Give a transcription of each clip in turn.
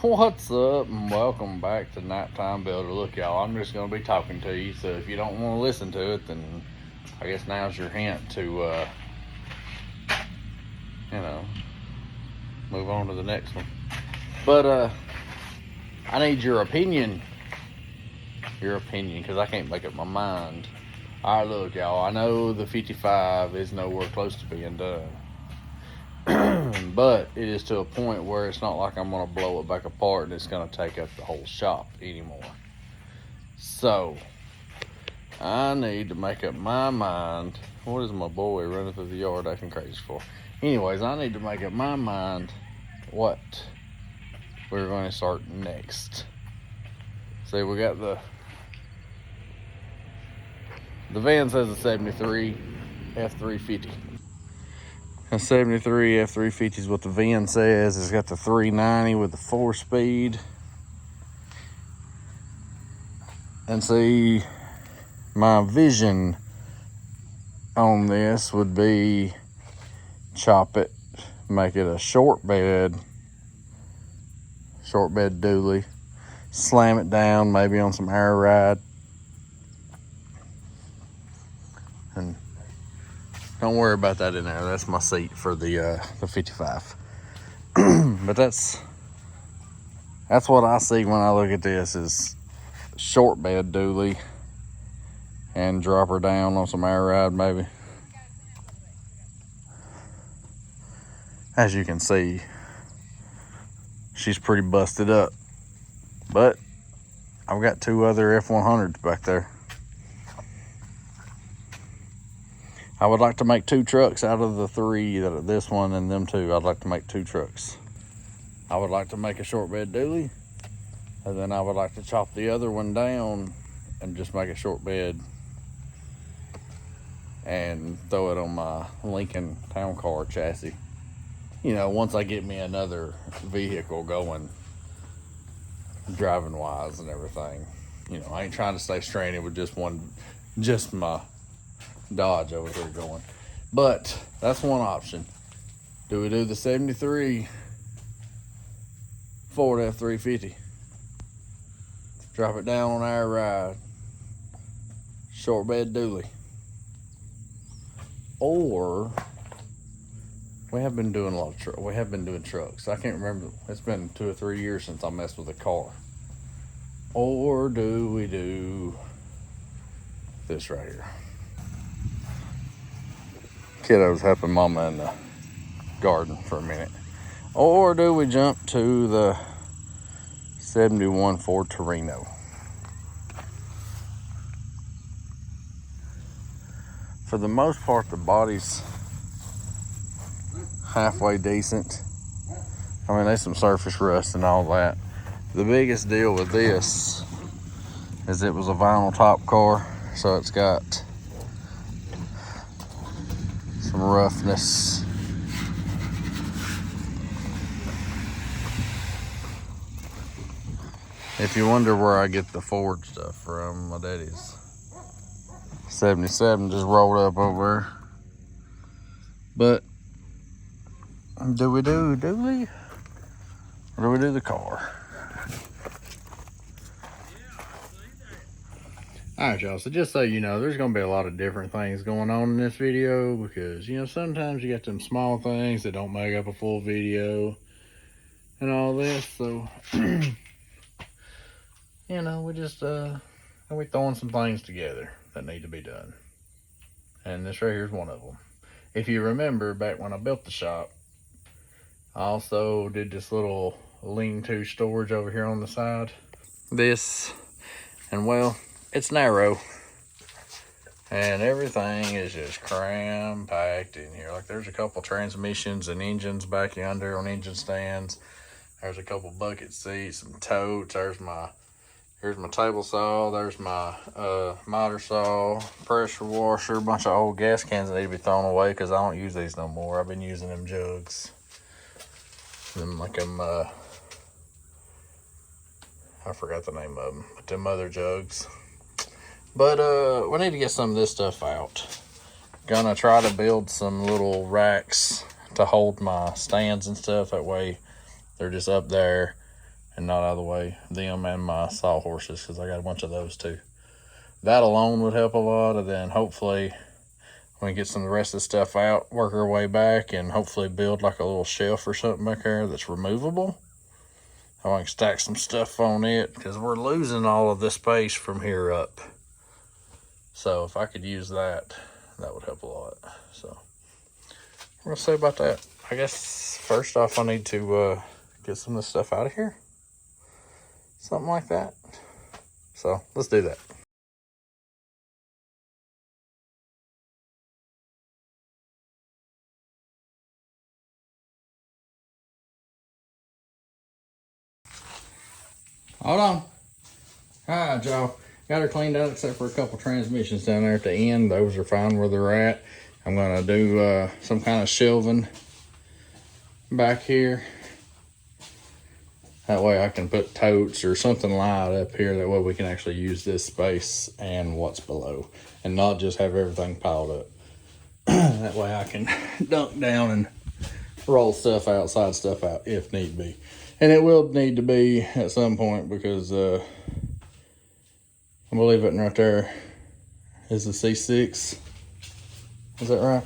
What's up, and welcome back to Nighttime Builder. Look, y'all, I'm just going to be talking to you, so if you don't want to listen to it, then I guess now's your hint to, move on to the next one. But, I need your opinion. Because I can't make up my mind. Alright, look, y'all, I know the 55 is nowhere close to being done. But it is to a point where it's not like I'm going to blow it back apart and it's going to take up the whole shop anymore. So, I need to make up my mind. What is my boy running through the yard acting crazy for? Anyways, I need to make up my mind what we're going to start next. See, we got the van says a 73 F350. A 73 F350 is what the VIN says. It's got the 390 with the 4-speed. And see, my vision on this would be chop it, make it a short bed dually, slam it down maybe on some air ride. And don't worry about that in there. That's my seat for the 55. But that's what I see when I look at this is short bed dually and drop her down on some air ride maybe. As you can see, she's pretty busted up. But I've got two other F100s back there. I would like to make 2 trucks out of the 3, this one and them 2. I'd like to make 2 trucks. I would like to make a short bed dually, and then I would like to chop the other one down and just make a short bed and throw it on my Lincoln Town Car chassis. Once I get me another vehicle going, driving wise and everything. I ain't trying to stay stranded with just my Dodge over here going. But that's one option. Do we do the 73 Ford F350? Drop it down on air ride, short bed dually. Or we have been doing we have been doing trucks. I can't remember. It's been 2 or 3 years since I messed with a car. Or do we do this right here? Kiddo's helping mama in the garden for a minute. Or do we jump to the 71 Ford Torino? For the most part, the body's halfway decent. I mean, there's some surface rust and all that. The biggest deal with this is it was a vinyl top car, so it's got some roughness. If you wonder where I get the Ford stuff from, my daddy's 77 just rolled up over there. But do we do dually or do we do the car? Alright, y'all, so just so you know, there's going to be a lot of different things going on in this video because, sometimes you got them small things that don't make up a full video and all this, so, we just, we're throwing some things together that need to be done. And this right here is one of them. If you remember, back when I built the shop, I also did this little lean-to storage over here on the side. And well, it's narrow and everything is just cram-packed in here. Like, there's a couple transmissions and engines back yonder on engine stands. There's a couple bucket seats, some totes. Here's my table saw. There's my miter saw, pressure washer, a bunch of old gas cans that need to be thrown away because I don't use these no more. I've been using them jugs. Them I forgot the name of them, but them other jugs. But we need to get some of this stuff out. Gonna try to build some little racks to hold my stands and stuff. That way they're just up there and not out of the way. Them and my sawhorses, because I got a bunch of those too. That alone would help a lot, and then hopefully we can get some of the rest of the stuff out, work our way back, and hopefully build like a little shelf or something back there that's removable. I can stack some stuff on it, because we're losing all of this space from here up. So if I could use that, that would help a lot. So we're gonna say about that. I guess first off, I need to get some of this stuff out of here. Something like that. So let's do that. Hold on. All right, y'all. Got her cleaned out except for a couple transmissions down there at the end. Those are fine where they're at. I'm gonna do some kind of shelving back here. That way I can put totes or something light up here. That way we can actually use this space and what's below, and not just have everything piled up. That way I can dunk down and roll stuff out, slide stuff out if need be. And it will need to be at some point, because I believe it right there is the C6. Is that right?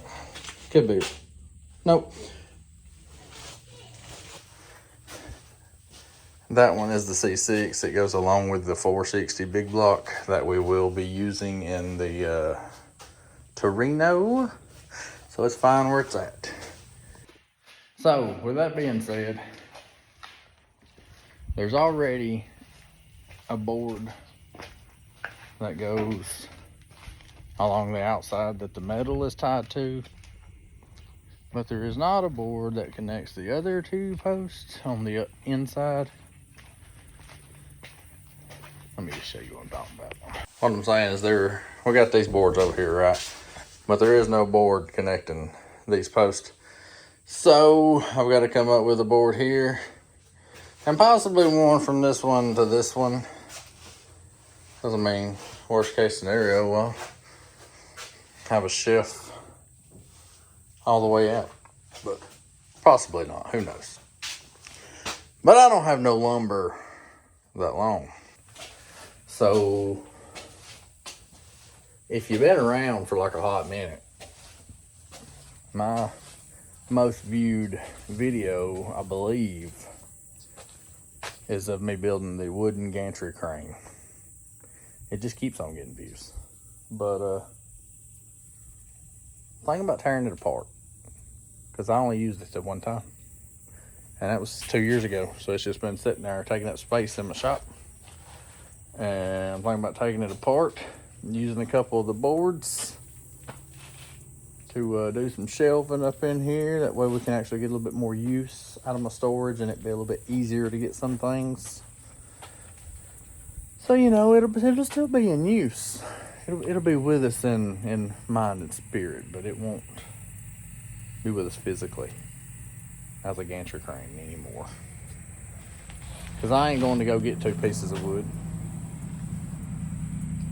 Could be. Nope. That one is the C6. It goes along with the 460 big block that we will be using in the Torino. So it's fine where it's at. So with that being said, there's already a board that goes along the outside that the metal is tied to, but there is not a board that connects the other two posts on the inside. Let me just show you what I'm talking about. What I'm saying is we got these boards over here, right? But there is no board connecting these posts. So I've got to come up with a board here, and possibly one from this one to this one. Doesn't mean worst case scenario, well, have a shelf all the way out, but possibly not, who knows. But I don't have no lumber that long. So if you've been around for like a hot minute, my most viewed video, I believe, is of me building the wooden gantry crane. It just keeps on getting views. But thinking about tearing it apart, because I only used it at one time, and that was 2 years ago. So it's just been sitting there taking up space in my shop, and I'm thinking about taking it apart, using a couple of the boards to do some shelving up in here. That way we can actually get a little bit more use out of my storage, and it'd be a little bit easier to get some things. So, you know, it'll still be in use. It'll be with us in mind and spirit, but it won't be with us physically as a gantry crane anymore. Because I ain't going to go get 2 pieces of wood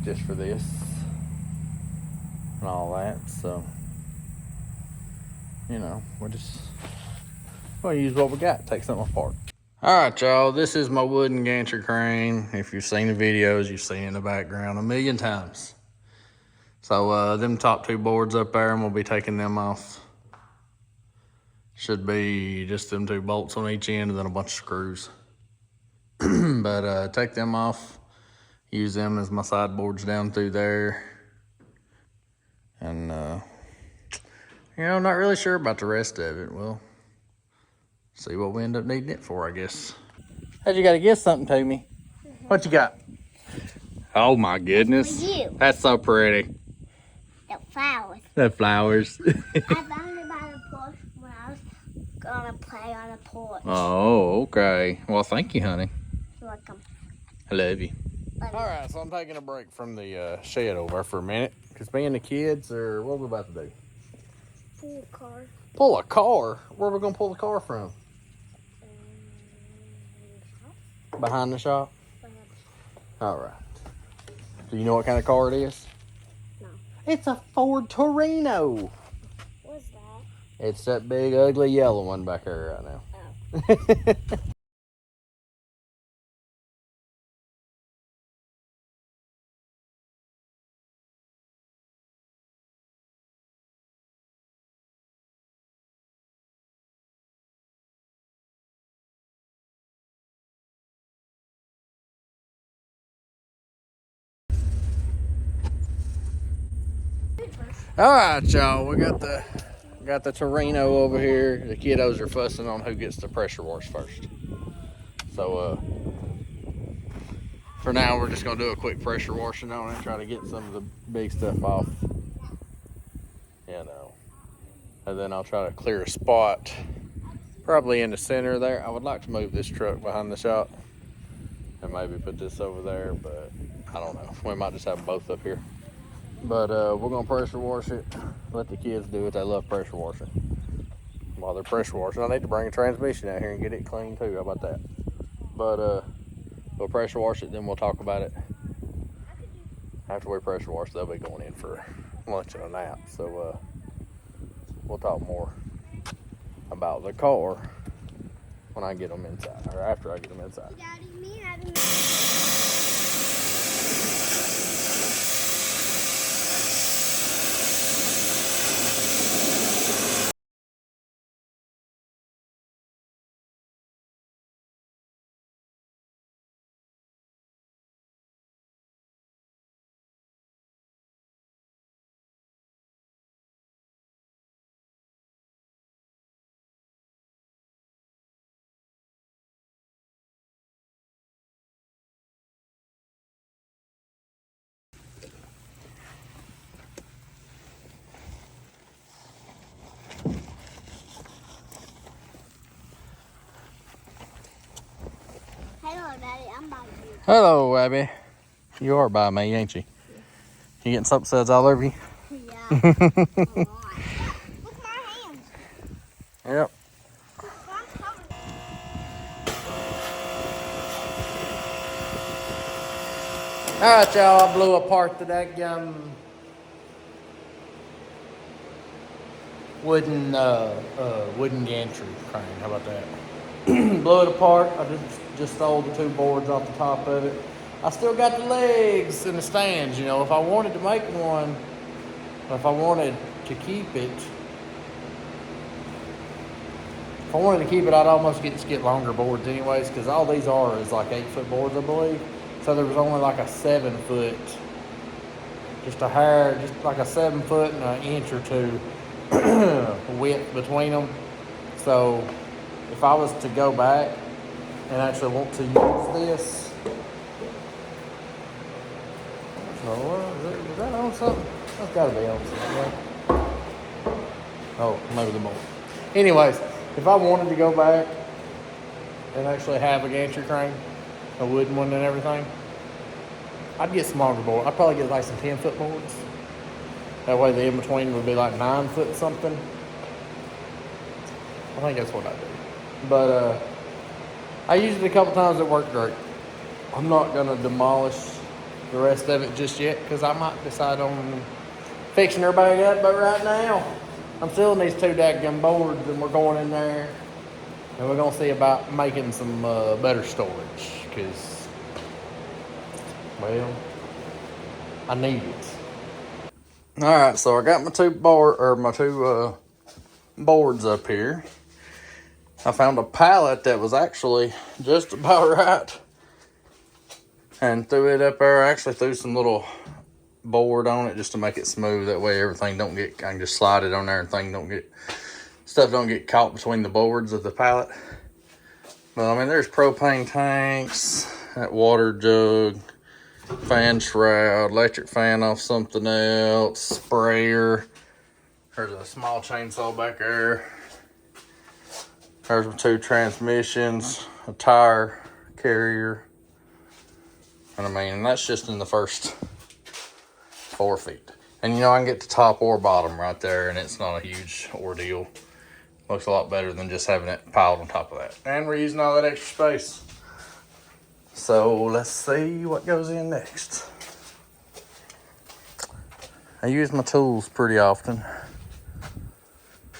just for this and all that. So, you know, we're just going to use what we got, take something apart. All right, y'all, this is my wooden gantry crane. If you've seen the videos, you've seen it in the background a million times. So them top 2 boards up there, and we'll be taking them off. Should be just them 2 bolts on each end and then a bunch of screws. But take them off, use them as my sideboards down through there. And, you know, not really sure about the rest of it. We'll see what we end up needing it for, I guess. How'd you gotta guess something to me? What you got? Oh my goodness. For you. That's so pretty. The flowers. The flowers. I found it by the porch when I was gonna play on the porch. Oh, okay. Well, thank you, honey. You're welcome. I love you. Love you. All right, so I'm taking a break from the shed over for a minute, because me and the kids are, what are we about to do? Pull a car. Pull a car? Where are we gonna pull the car from? Behind the shop? All right. Do you know what kind of car it is? No. It's a Ford Torino. What's that? It's that big, ugly yellow one back there right now. Oh. All right, y'all. We got the Torino over here. The kiddos are fussing on who gets the pressure wash first. So for now, we're just gonna do a quick pressure washing on it and try to get some of the big stuff off. And then I'll try to clear a spot, probably in the center there. I would like to move this truck behind the shop and maybe put this over there, but I don't know. We might just have both up here. But we're gonna pressure wash it. Let the kids do it. They love pressure washing. While they're pressure washing, I need to bring a transmission out here and get it clean too. How about that? But we'll pressure wash it, then we'll talk about it. After we pressure wash, they'll be going in for lunch and a nap. So we'll talk more about the car when I get them inside, or after I get them inside. Hello, Daddy. I'm by you. Hello, Abby. You are by me, ain't you? You getting soap suds all over you? Yeah. Look at my hands. Yep. All right, y'all. I blew apart the daggum wooden gantry crane. How about that? Blew it apart. I just stole the two boards off the top of it. I still got the legs and the stands. You know, if I wanted to make one, or if I wanted to keep it, I'd almost get longer boards anyways, because all these are is like 8-foot boards, I believe. So there was only like a 7-foot, just like a 7-foot and an inch or two width between them. So if I was to go back and actually want to use this, is that on something? That's got to be on something, right? Oh, maybe the bolt. Anyways, if I wanted to go back and actually have a gantry crane, a wooden one and everything, I'd get some longer boards. I'd probably get like some 10-foot boards. That way the in-between would be like 9-foot something. I think that's what I do. But I used it a couple times. It worked great. I'm not going to demolish the rest of it just yet, because I might decide on fixing her bag up. But right now, I'm selling these two dadgum boards, and we're going in there and we're going to see about making some better storage, because, well, I need it. All right, so I got my two boards up here. I found a pallet that was actually just about right, and threw it up there. I actually threw some little board on it just to make it smooth. That way everything don't get, I can just slide it on there and stuff don't get caught between the boards of the pallet. But I mean, there's propane tanks, that water jug, fan shroud, electric fan off something else, sprayer. There's a small chainsaw back there. There's my two transmissions, a tire carrier. And I mean, that's just in the first 4 feet. And you know, I can get the top or bottom right there, and it's not a huge ordeal. Looks a lot better than just having it piled on top of that. And we're using all that extra space. So let's see what goes in next. I use my tools pretty often.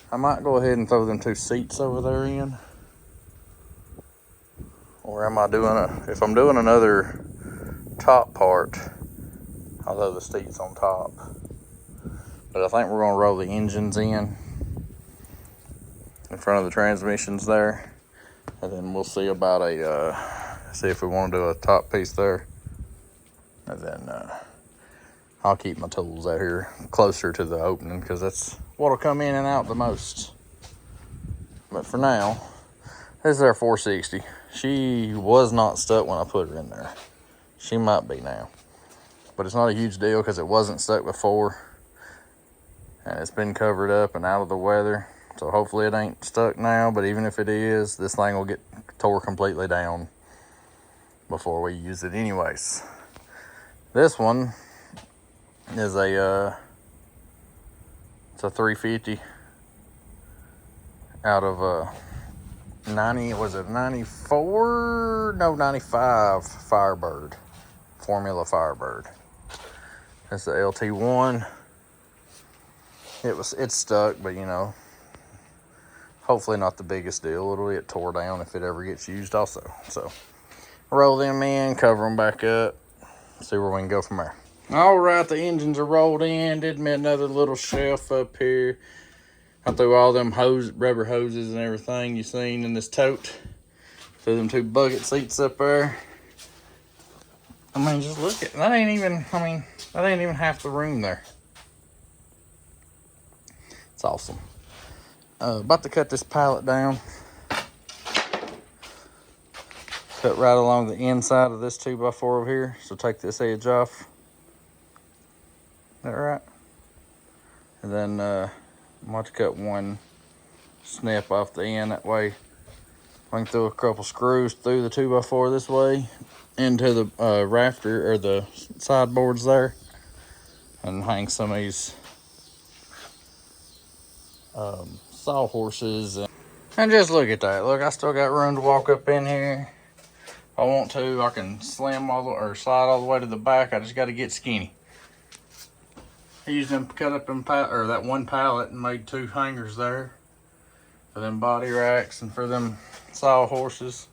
I might go ahead and throw them two seats over there in. Or am I if I'm doing another top part, I'll throw the seats on top. But I think we're gonna roll the engines in front of the transmissions there. And then we'll see about see if we want to do a top piece there. And then I'll keep my tools out here closer to the opening because that's what'll come in and out the most. But for now, this is our 460. She was not stuck when I put her in there. She might be now. But it's not a huge deal because it wasn't stuck before. And it's been covered up and out of the weather. So hopefully it ain't stuck now. But even if it is, this thing will get tore completely down before we use it anyways. This one is it's a 350 out of 90, was it 94? No, 95 Firebird, Formula Firebird. That's the LT1. It's stuck, but you know, hopefully not the biggest deal. It'll get tore down if it ever gets used also. So roll them in, cover them back up, see where we can go from there. All right, the engines are rolled in. Did me another little shelf up here. I threw all them rubber hoses and everything you seen in this tote. Threw them 2 bucket seats up there. I mean, just look at that. Ain't even half the room there. It's awesome. About to cut this pallet down. Cut right along the inside of this 2x4 over here. So take this edge off. Is that right? And then I'm going to cut one snip off the end. That way I can throw a couple screws through the 2x4 this way into the rafter or the sideboards there, and hang some of these sawhorses. And just look at that. Look, I still got room to walk up in here. If I want to, I can slide all the way to the back. I just got to get skinny. I used them, cut up them that one pallet and made 2 hangers there for them body racks and for them sawhorses.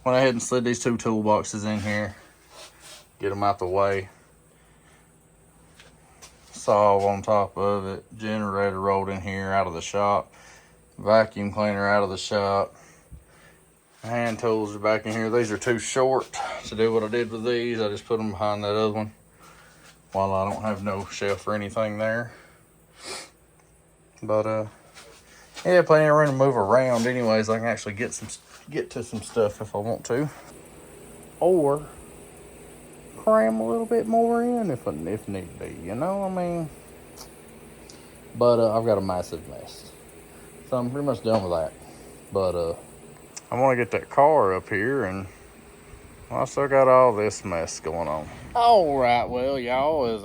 Went ahead and slid these 2 toolboxes in here, get them out the way. Saw on top of it, generator rolled in here out of the shop, vacuum cleaner out of the shop. Hand tools are back in here. These are too short to do what I did with these. I just put them behind that other one while I don't have no shelf or anything there. But yeah, plenty of room to move around anyways. I can actually get to some stuff if I want to, or cram a little bit more in if need be, you know. I mean, but I've got a massive mess, so I'm pretty much done with that. But I want to get that car up here, and I still got all this mess going on. All right, well, y'all is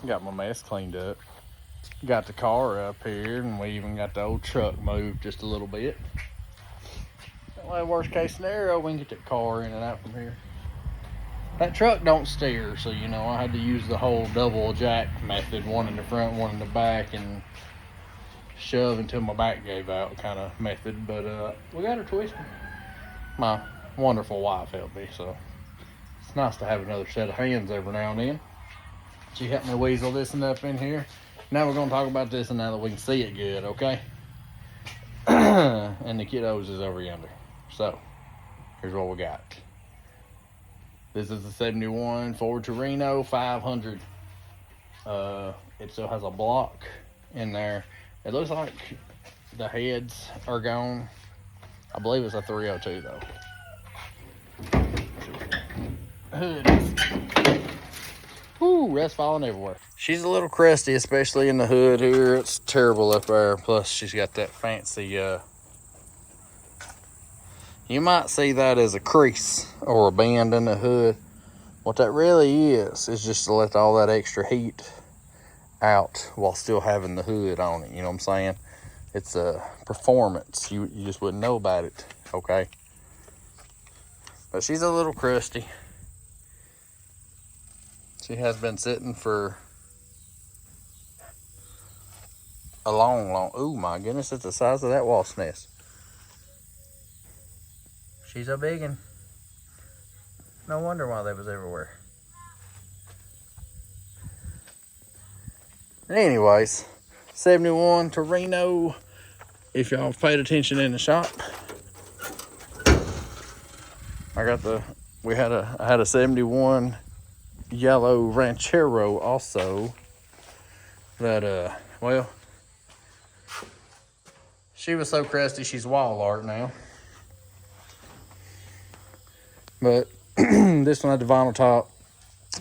got my mess cleaned up. Got the car up here, and we even got the old truck moved just a little bit. Well, worst case scenario, we can get that car in and out from here. That truck don't steer, so you know, I had to use the whole double jack method, one in the front, one in the back, and shove until my back gave out kind of method. But we got her twisted. My wonderful wife helped me, so it's nice to have another set of hands every now and then. She helped me weasel this and up in here. Now we're going to talk about this, and now that we can see it good, okay? And the kiddos is over yonder. So here's what we got. This is the 71 Ford Torino 500. It still has a block in there. It looks like the heads are gone. I believe it's a 302 though. Hood is, whoo, rest falling everywhere. She's a little crusty, especially in the hood here. It's terrible up there. Plus she's got that fancy, you might see that as a crease or a bend in the hood. What that really is just to let all that extra heat out while still having the hood on it. You know what I'm saying? It's a performance. You just wouldn't know about it, okay? But she's a little crusty. She has been sitting for a long, oh my goodness, it's the size of that wasp nest. She's a big one. No wonder why they was everywhere. Anyways, 71 Torino. If y'all paid attention in the shop, I had a 71 yellow Ranchero also. That, well, she was so crusty, she's wall art now. But this one had the vinyl top.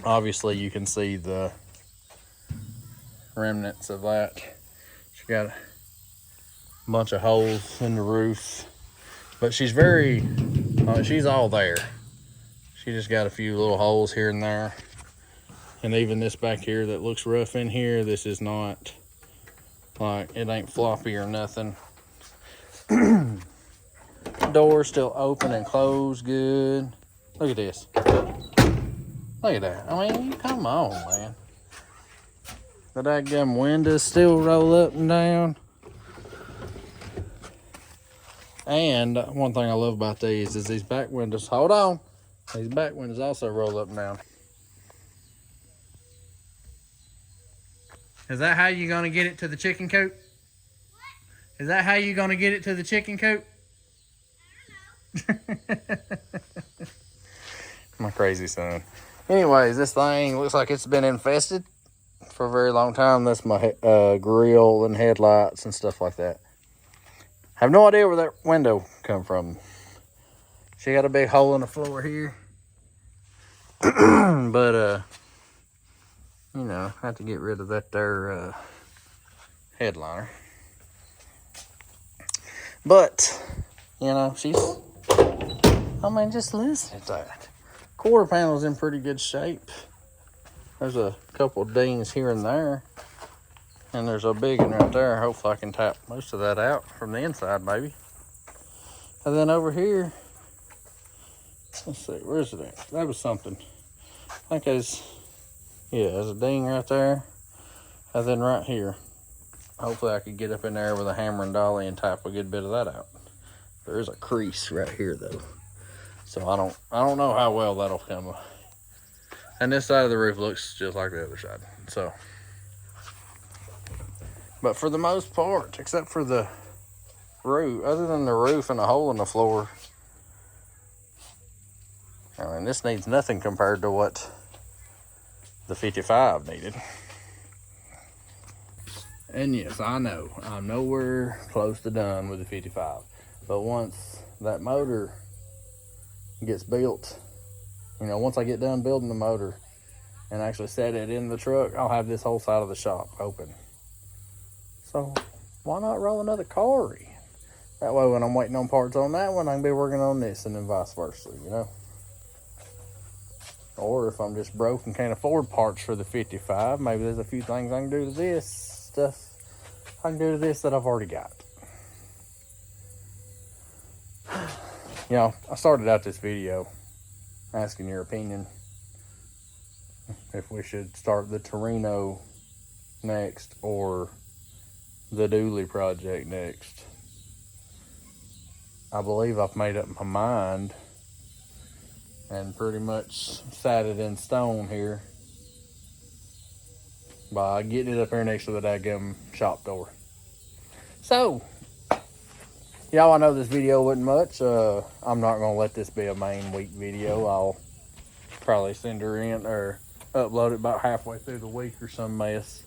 Obviously, you can see the remnants of that. She got a bunch of holes in the roof. But she's very, she's all there. She just got a few little holes here and there. And even this back here that looks rough in here, this is not, like, it ain't floppy or nothing. Door's still open and closed good. Look at this. Look at that. I mean, come on, man. The daggum windows still roll up and down. And one thing I love about these is these back windows. Hold on. These back windows also roll up and down. Is that how you're going to get it to the chicken coop? Is that how you're going to get it to the chicken coop? My crazy son. Anyways, this thing looks like it's been infested for a very long time. That's my grill and headlights and stuff like that. Have no idea where that window come from. She got a big hole in the floor here. But, you know, I have to get rid of that there headliner. But, you know, she's, I mean, just listen to that. Quarter panel's in pretty good shape. There's a couple of dings here and there. And there's a big one right there. Hopefully I can tap most of that out from the inside, maybe. And then over here, let's see, where's it at? That was something. I think there's, yeah, there's a ding right there. And then right here. Hopefully I could get up in there with a hammer and dolly and tap a good bit of that out. There is a crease right here though. So I don't know how well that'll come. And this side of the roof looks just like the other side. So, but for the most part, except for the roof, other than the roof and a hole in the floor, I mean, this needs nothing compared to what the 55 needed. And yes, I know, I'm nowhere close to done with the 55. But once that motor gets built, you know, once I get done building the motor and actually set it in the truck, I'll have this whole side of the shop open. So why not roll another car in? That way when I'm waiting on parts on that one, I can be working on this, and then vice versa, you know? Or if I'm just broke and can't afford parts for the 55, maybe there's a few things I can do to this stuff. I can do to this that I've already got. You know, I started out this video asking your opinion if we should start the Torino next or the Dooley project next. I believe I've made up my mind and pretty much sat it in stone here by getting it up here next to the daggum shop door. So, y'all, I know this video wasn't much. I'm not going to let this be a main week video. I'll probably send her in or upload it about halfway through the week or some mess.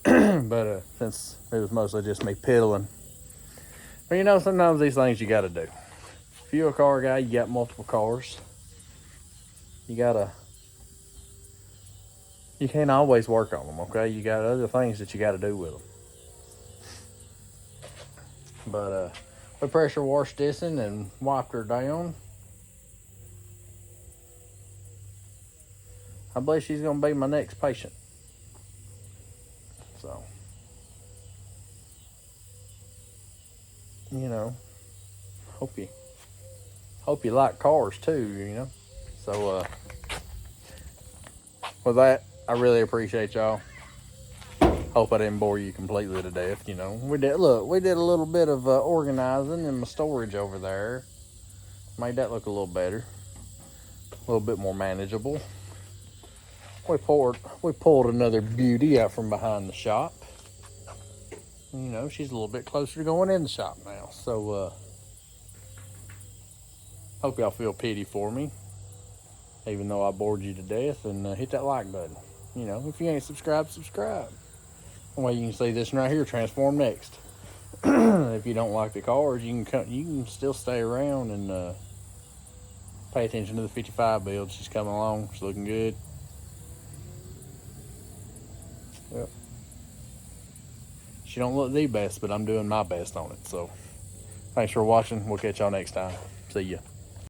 But since it was mostly just me piddling. But you know, sometimes these things you got to do. If you're a car guy, you got multiple cars. You can't always work on them, okay? You got other things that you got to do with them. But we pressure washed this in and wiped her down. I believe she's going to be my next patient. So, you know, hope you like cars too, you know. So, with that, I really appreciate y'all. Hope I didn't bore you completely to death, you know. We did a little bit of organizing in my storage over there. Made that look a little better. A little bit more manageable. We pulled another beauty out from behind the shop. You know, she's a little bit closer to going in the shop now. So, hope y'all feel pity for me. even though I bored you to death, and hit that like button. You know, if you ain't subscribed, subscribe. Well, you can see this one right here, Transform Next. If you don't like the cars, you can still stay around and pay attention to the 55 build. She's coming along. She's looking good. Yep. She don't look the best, but I'm doing my best on it. So, thanks for watching. We'll catch y'all next time. See ya.